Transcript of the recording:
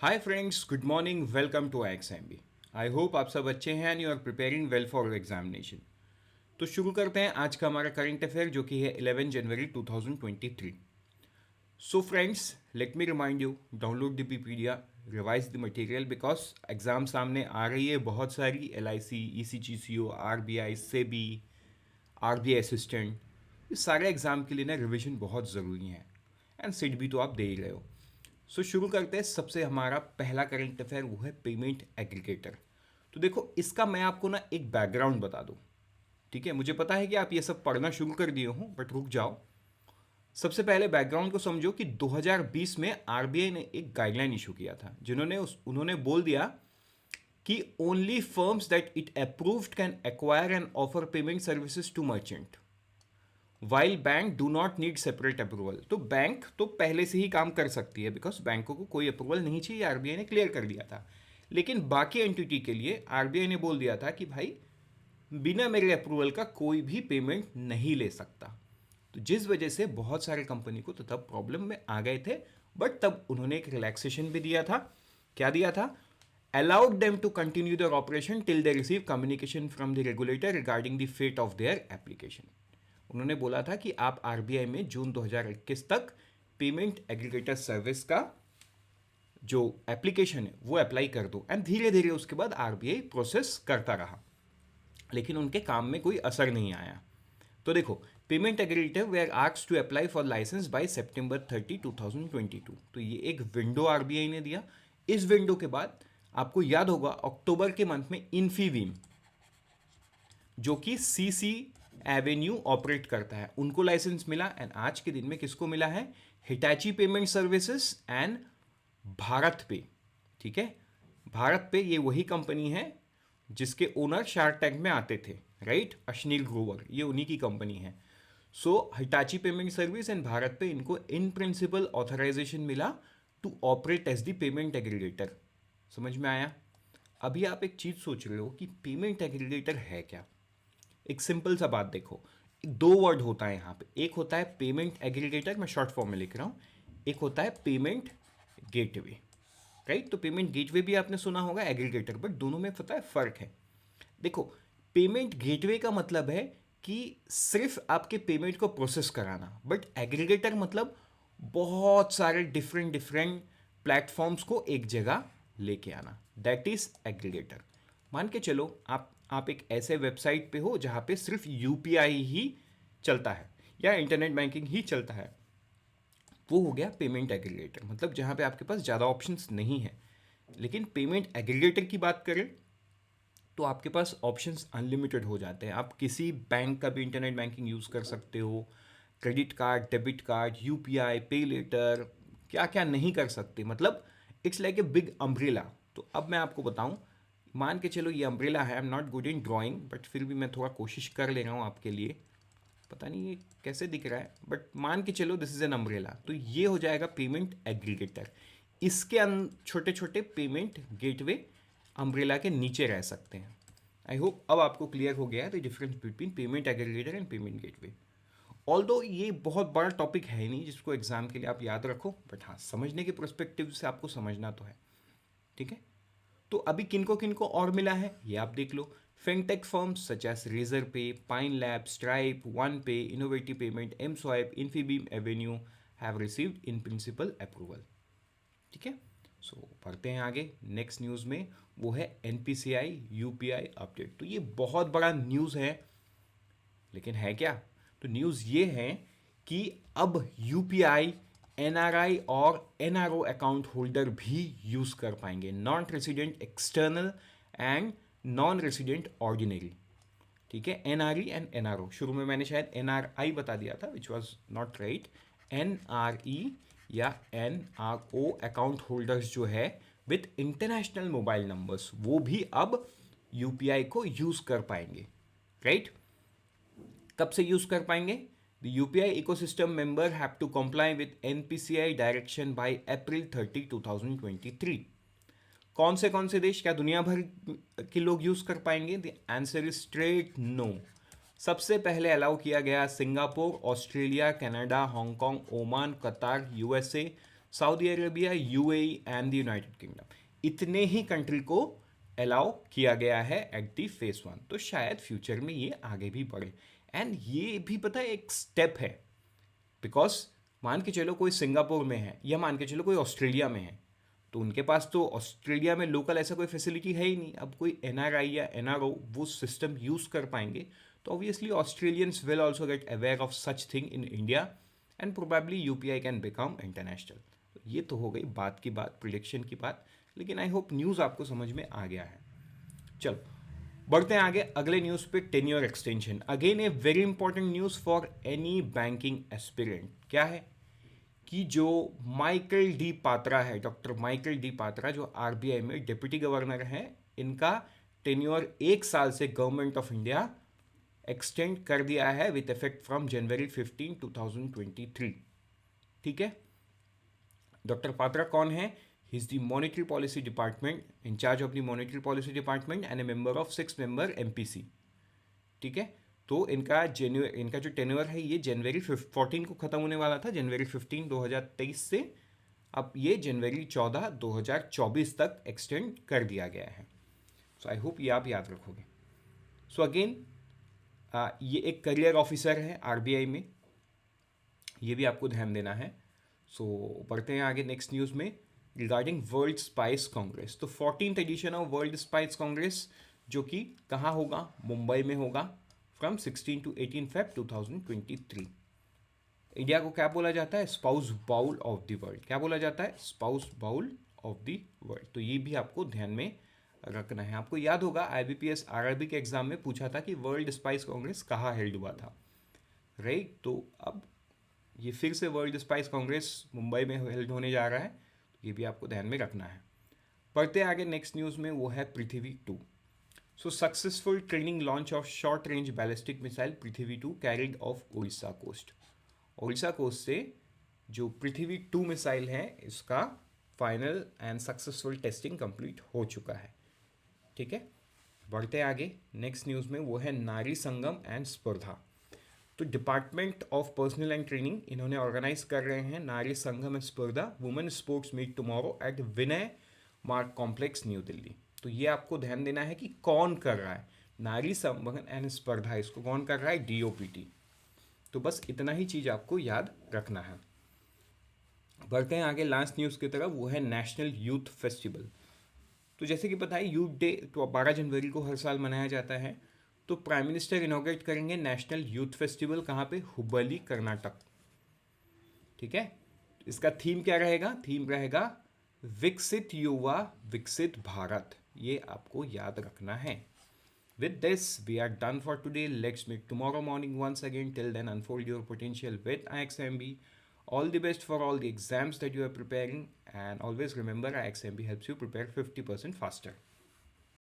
Hi friends, good morning, welcome to IXMB। I hope आप सब अच्छे हैं and you are preparing well for examination. तो शुरू करते हैं आज का हमारा करंट अफेयर जो कि है 11 जनवरी 2023। So friends, let me remind you, download the pipedia, revise the material because exam सामने आ रही है बहुत सारी। LIC, ECGCO, RBI, SEBI, RBI assistant, ये सारे एग्जाम के लिए ना रिविजन बहुत ज़रूरी है एंड सिट भी तो आप दे ही रहे हो। शुरू करते हैं। सबसे हमारा पहला करंट अफेयर वो है पेमेंट एग्रीगेटर। तो देखो, इसका मैं आपको ना एक बैकग्राउंड बता दूं। ठीक है, मुझे पता है कि आप ये सब पढ़ना शुरू कर दिए हो, बट रुक जाओ। सबसे पहले बैकग्राउंड को समझो कि 2020 में RBI ने एक गाइडलाइन इशू किया था, उन्होंने बोल दिया कि only firms that it approved can acquire and offer payment services to merchant, while bank do not need separate approval. तो बैंक तो पहले से ही काम कर सकती है बिकॉज बैंकों को कोई अप्रूवल नहीं चाहिए, RBI ने क्लियर कर दिया था। लेकिन बाकी एंटिटी के लिए RBI ने बोल दिया था कि भाई बिना मेरे अप्रूवल का कोई भी पेमेंट नहीं ले सकता। तो जिस वजह से बहुत सारे कंपनी को तो तब प्रॉब्लम में आ गए थे, बट तब उन्होंने एक रिलैक्सेशन भी दिया था। क्या दिया था? Allowed them to continue their operation till they receive communication from the regulator regarding the fate of their application. उन्होंने बोला था कि आप RBI में जून 2021 तक पेमेंट एग्रीगेटर सर्विस का जो एप्लीकेशन है वो अप्लाई कर दो, एंड धीरे धीरे उसके बाद RBI प्रोसेस करता रहा। लेकिन उनके काम में कोई असर नहीं आया। तो देखो, पेमेंट एग्रीगेटर वे are asked to apply for licence by सितंबर 30, 2022। तो ये एक विंडो RBI ने दिया। इस विंडो के बाद आपको याद होगा अक्टूबर के मंथ में इन्फीवीम, जो कि CC एवेन्यू ऑपरेट करता है, उनको लाइसेंस मिला। एंड आज के दिन में किसको मिला है? Hitachi payment services and Bharat पे। ठीक है, भारत पे ये वही कंपनी है जिसके ओनर शार्क टैंक में आते थे, राइट? अश्नील ग्रोवर, ये उन्हीं की कंपनी है। So Hitachi payment service and Bharat pay इनको इन प्रिंसिपल ऑथराइजेशन मिला to operate as the payment aggregator. समझ में आया? अभी आप एक चीज सोच रहे हो कि पेमेंट एग्रीगेटर है क्या। एक सिंपल सा बात देखो, दो वर्ड होता है यहाँ पे। एक होता है पेमेंट एग्रीगेटर, मैं शॉर्ट फॉर्म में लिख रहा हूँ। एक होता है पेमेंट गेटवे, राइट? तो पेमेंट गेटवे भी आपने सुना होगा, एग्रीगेटर, बट दोनों में पता है फर्क है। देखो, पेमेंट गेटवे का मतलब है कि सिर्फ आपके पेमेंट को प्रोसेस कराना, बट एग्रीगेटर मतलब बहुत सारे डिफरेंट डिफरेंट प्लेटफॉर्म्स को एक जगह लेके आना, दैट इज एग्रीगेटर। मान के चलो आप एक ऐसे वेबसाइट पे हो जहां पे सिर्फ UPI ही चलता है या इंटरनेट बैंकिंग ही चलता है, वो हो गया पेमेंट एग्रीगेटर। मतलब जहां पे आपके पास ज़्यादा ऑप्शंस नहीं है। लेकिन पेमेंट एग्रीगेटर की बात करें तो आपके पास ऑप्शंस अनलिमिटेड हो जाते हैं। आप किसी बैंक का भी इंटरनेट बैंकिंग यूज़ कर सकते हो, credit card, debit card, UPI, पे लेटर, क्या क्या नहीं कर सकते। मतलब it's like a big umbrella. तो अब मैं आपको बताऊं, मान के चलो ये अम्ब्रेला है। I am not good in drawing, but फिर भी मैं थोड़ा कोशिश कर ले रहा हूँ आपके लिए। पता नहीं ये कैसे दिख रहा है, बट मान के चलो दिस इज एन अम्ब्रेला। तो ये हो जाएगा पेमेंट एग्रीगेटर। इसके छोटे छोटे पेमेंट गेटवे अम्ब्रेला के नीचे रह सकते हैं। आई होप अब आपको क्लियर हो गया है the difference between payment aggregator and payment gateway. Although ये बहुत बड़ा टॉपिक है नहीं जिसको एग्जाम के लिए आप याद रखो, बट हाँ, समझने के परस्पेक्टिव से आपको समझना तो है। ठीक है, तो अभी किनको किनको और मिला है ये आप देख लो। Fintech firms such as Razorpay, Pine Lab, Stripe, One Pay, innovative payment, M swipe, Infibeam avenue have received in principle approval. ठीक है, सो पढ़ते हैं आगे नेक्स्ट न्यूज़ में। वो है NPCI UPI अपडेट। तो ये बहुत बड़ा न्यूज़ है, लेकिन है क्या? तो न्यूज़ ये है कि अब UPI NRI और NRO अकाउंट होल्डर भी यूज़ कर पाएंगे, non resident external and non resident ordinary. ठीक है, NRE एंड NRO। शुरू में मैंने शायद NRI बता दिया था, which was not right. NRE या NRO अकाउंट होल्डर्स जो है विथ इंटरनेशनल मोबाइल नंबर्स, वो भी अब UPI को यूज़ कर पाएंगे, राइट? कब से यूज कर पाएंगे? The UPI ecosystem member have to comply with NPCI direction by April 30, 2023। कौन से देश, क्या दुनिया भर के लोग यूज कर पाएंगे? The answer is straight no. सबसे पहले अलाउ किया गया Singapore, Australia, Canada, Hong Kong, Oman, Qatar, USA, Saudi Arabia, UAE and the United Kingdom, इतने ही कंट्री को अलाउ किया गया है एट दी फेज 1। तो शायद फ्यूचर में ये आगे भी बढ़े। एंड ये भी पता है एक स्टेप है, बिकॉज मान के चलो कोई सिंगापुर में है या मान के चलो कोई ऑस्ट्रेलिया में है, तो उनके पास तो ऑस्ट्रेलिया में लोकल ऐसा कोई फैसिलिटी है ही नहीं। अब कोई एनआरआई या एनआरओ वो सिस्टम यूज़ कर पाएंगे, तो obviously Australians will also get aware of such thing in India and probably UPI can become international. ये तो हो गई बात की बात, प्रिडिक्शन की बात, लेकिन आई होप न्यूज़ आपको समझ में आ गया है। चलो बढ़ते हैं आगे अगले न्यूज़ पे, tenure extension. Again a very important news for any banking aspirant. क्या है कि जो माइकल डी पात्रा है, डॉक्टर माइकल डी पात्रा, जो आरबीआई में डिप्टी गवर्नर हैं, इनका टेन्योर 1 साल से गवर्नमेंट ऑफ इंडिया एक्सटेंड कर दिया है विथ इफेक्ट फ्रॉम जनवरी 15, 2023। ठीक है, डॉक्टर पात्रा कौन है? He is the monetary policy department, in charge of the monetary policy department and A member of 6 member MPC. ठीक है, तो इनका जो टेन्योर है ये जनवरी 14 को ख़त्म होने वाला था, जनवरी 15, 2023 से अब ये जनवरी 14, 2024 तक एक्सटेंड कर दिया गया है। सो आई होप ये आप याद रखोगे। सो अगेन ये एक करियर ऑफिसर है आरबीआई में, ये भी आपको ध्यान देना है। सो बढ़ते हैं आगे नेक्स्ट न्यूज़ में रिगार्डिंग वर्ल्ड स्पाइस कांग्रेस। तो 14th edition of World Spice Congress जो कि कहाँ होगा? मुंबई में होगा, फ्रॉम 16 to 18 Feb 2023। इंडिया को क्या बोला जाता है? Spice bowl of the world. क्या बोला जाता है? Spice bowl of the world. तो ये भी आपको ध्यान में रखना है। आपको याद होगा आईबीपीएस आरआरबी के एग्जाम में पूछा था कि वर्ल्ड स्पाइस कांग्रेस कहाँ हेल्ड हुआ था, राइट? तो अब ये फिर से वर्ल्ड स्पाइस कांग्रेस मुंबई में हेल्ड होने जा रहा है, तो ये भी आपको ध्यान में रखना है। पढ़ते आगे नेक्स्ट न्यूज़ में, वो है पृथ्वी 2। So successful training launch of short range ballistic missile Prithvi 2 carried off Orissa coast. Orissa coast से जो पृथ्वी 2 मिसाइल है इसका final and successful testing complete हो चुका है। ठीक है, बढ़ते आगे नेक्स्ट न्यूज़ में, वो है नारी संगम एंड स्पर्धा। तो department of personnel and training इन्होंने ऑर्गेनाइज कर रहे हैं Nari Sangam and Spardha women sports meet tomorrow at Vinay mart complex new Delhi. तो ये आपको ध्यान देना है कि कौन कर रहा है नारी संगम एंड स्पर्धा, इसको कौन कर रहा है? डीओपीटी। तो बस इतना ही चीज़ आपको याद रखना है। बढ़ते हैं आगे लास्ट न्यूज़ की तरफ, वो है नेशनल यूथ फेस्टिवल। तो जैसे कि पता है यूथ डे तो 12 जनवरी को हर साल मनाया जाता है। तो प्राइम मिनिस्टर इनॉग्रेट करेंगे नेशनल यूथ फेस्टिवल, कहाँ पे? हुबली, कर्नाटक। ठीक है, इसका थीम क्या रहेगा? थीम रहेगा विकसित युवा विकसित भारत। ये आपको याद रखना है। With this, we are done for today. Let's meet tomorrow morning once again. Till then, unfold your potential with IXMB. All the best for all the exams that you are preparing. And always remember, IXMB helps you prepare 50% faster.